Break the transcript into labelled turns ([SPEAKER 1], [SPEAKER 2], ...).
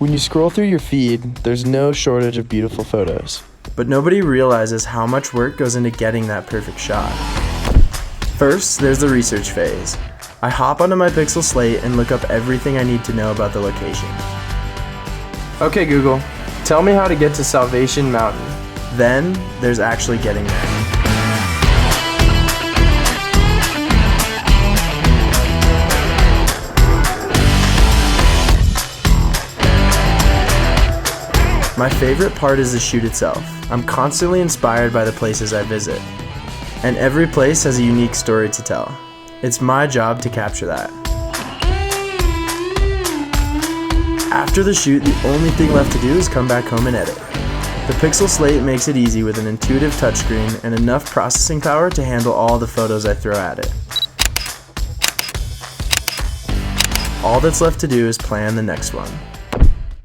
[SPEAKER 1] When you scroll through your feed, there's no shortage of beautiful photos.
[SPEAKER 2] But nobody realizes how much work goes into getting that perfect shot. First, there's the research phase. I hop onto my Pixel Slate and look up everything I need to know about the location.
[SPEAKER 3] Okay, Google, tell me how to get to Salvation Mountain.
[SPEAKER 2] Then, there's actually getting there. My favorite part is the shoot itself. I'm constantly inspired by the places I visit. And every place has a unique story to tell. It's my job to capture that. After the shoot, the only thing left to do is come back home and edit. The Pixel Slate makes it easy with an intuitive touchscreen and enough processing power to handle all the photos I throw at it. All that's left to do is plan the next one.